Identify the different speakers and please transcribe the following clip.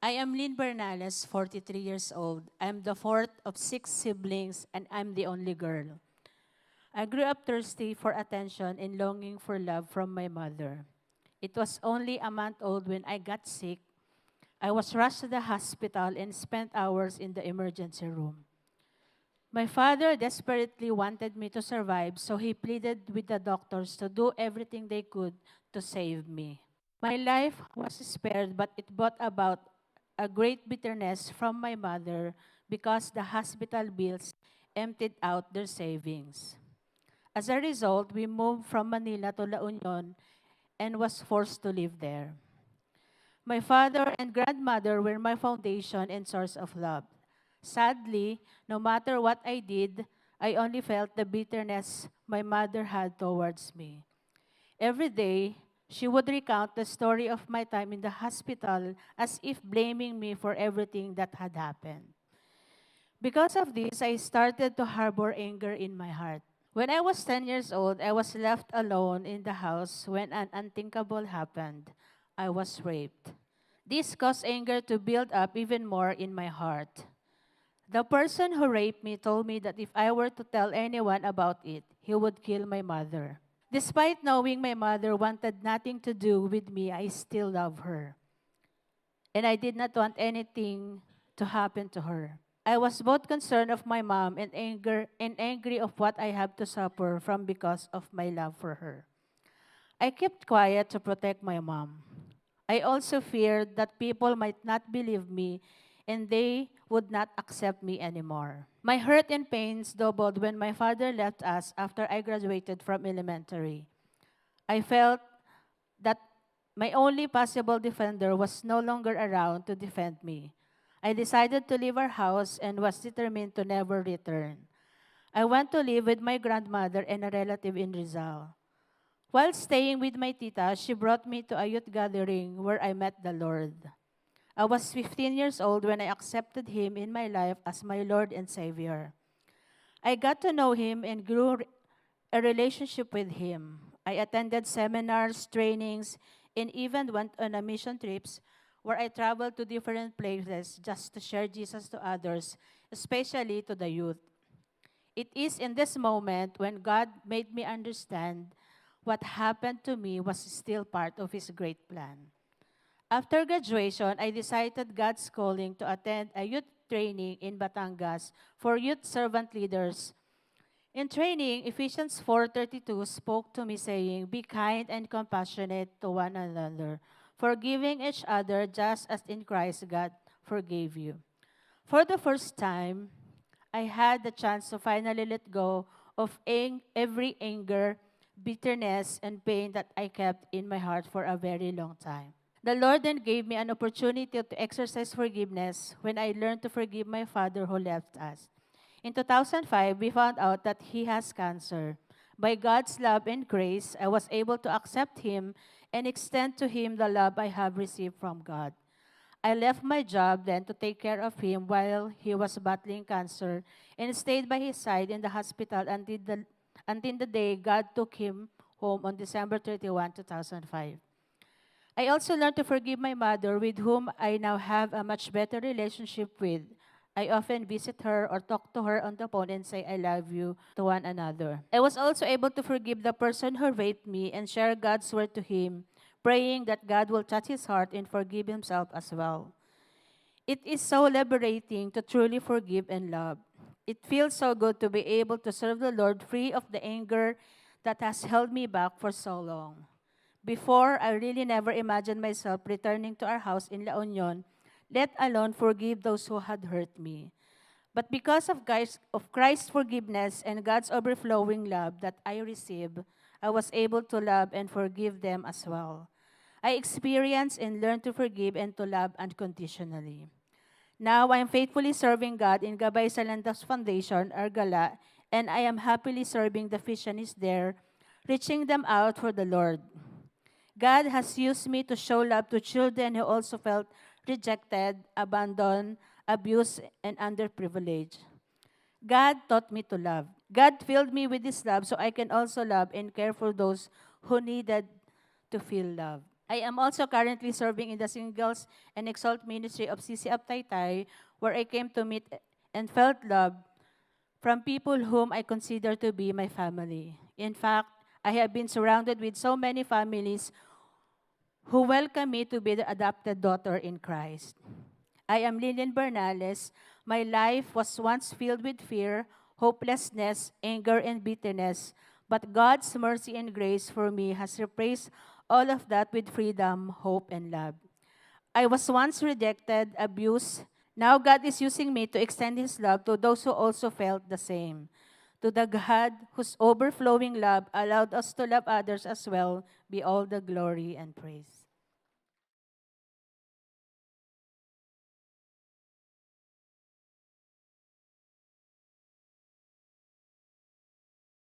Speaker 1: I am Lynn Bernales, 43 years old. I'm the fourth of six siblings, and I'm the only girl. I grew up thirsty for attention and longing for love from my mother. It was only a month old when I got sick. I was rushed to the hospital and spent hours in the emergency room. My father desperately wanted me to survive, so he pleaded with the doctors to do everything they could to save me. My life was spared, but it brought about a great bitterness from my mother because the hospital bills emptied out their savings. As a result, we moved from Manila to La Union and was forced to live there. My father and grandmother were my foundation and source of love. Sadly, no matter what I did, I only felt the bitterness my mother had towards me. Every day, she would recount the story of my time in the hospital as if blaming me for everything that had happened. Because of this, I started to harbor anger in my heart. When I was 10 years old, I was left alone in the house when an unthinkable happened. I was raped. This caused anger to build up even more in my heart. The person who raped me told me that if I were to tell anyone about it, he would kill my mother. Despite knowing my mother wanted nothing to do with me, I still love her. And I did not want anything to happen to her. I was both concerned of my mom and angry of what I have to suffer from because of my love for her. I kept quiet to protect my mom. I also feared that people might not believe me and they would not accept me anymore. My hurt and pains doubled when my father left us after I graduated from elementary. I felt that my only possible defender was no longer around to defend me. I decided to leave our house and was determined to never return. I went to live with my grandmother and a relative in Rizal. While staying with my tita, she brought me to a youth gathering where I met the Lord. I was 15 years old when I accepted Him in my life as my Lord and Savior. I got to know Him and grew a relationship with Him. I attended seminars, trainings, and even went on a mission trips where I traveled to different places just to share Jesus to others, especially to the youth. It is in this moment when God made me understand what happened to me was still part of His great plan. After graduation, I decided God's calling to attend a youth training in Batangas for youth servant leaders. In training, Ephesians 4:32 spoke to me saying, "Be kind and compassionate to one another, forgiving each other just as in Christ God forgave you." For the first time, I had the chance to finally let go of every anger, bitterness, and pain that I kept in my heart for a very long time. The Lord then gave me an opportunity to exercise forgiveness when I learned to forgive my father who left us. In 2005, we found out that he has cancer. By God's love and grace, I was able to accept him and extend to him the love I have received from God. I left my job then to take care of him while he was battling cancer and stayed by his side in the hospital until the day God took him home on December 31, 2005. I also learned to forgive my mother, with whom I now have a much better relationship with. I often visit her or talk to her on the phone and say I love you to one another. I was also able to forgive the person who raped me and share God's word to him, praying that God will touch his heart and forgive himself as well. It is so liberating to truly forgive and love. It feels so good to be able to serve the Lord free of the anger that has held me back for so long. Before, I really never imagined myself returning to our house in La Union, let alone forgive those who had hurt me. But because of Christ's forgiveness and God's overflowing love that I received, I was able to love and forgive them as well. I experienced and learned to forgive and to love unconditionally. Now I am faithfully serving God in Gabay Salandas Foundation, Argala, and I am happily serving the Fishanists there, reaching them out for the Lord. God has used me to show love to children who also felt rejected, abandoned, abused, and underprivileged. God taught me to love. God filled me with His love so I can also love and care for those who needed to feel love. I am also currently serving in the Singles and Exalt Ministry of CCAP Taytay, where I came to meet and felt love from people whom I consider to be my family. In fact, I have been surrounded with so many families who welcome me to be the adopted daughter in Christ. I am Lillian Bernales. My life was once filled with fear, hopelessness, anger, and bitterness, but God's mercy and grace for me has replaced all of that with freedom, hope, and love. I was once rejected, abused. Now God is using me to extend His love to those who also felt the same. To the God whose overflowing love allowed us to love others as well, be all the glory and praise.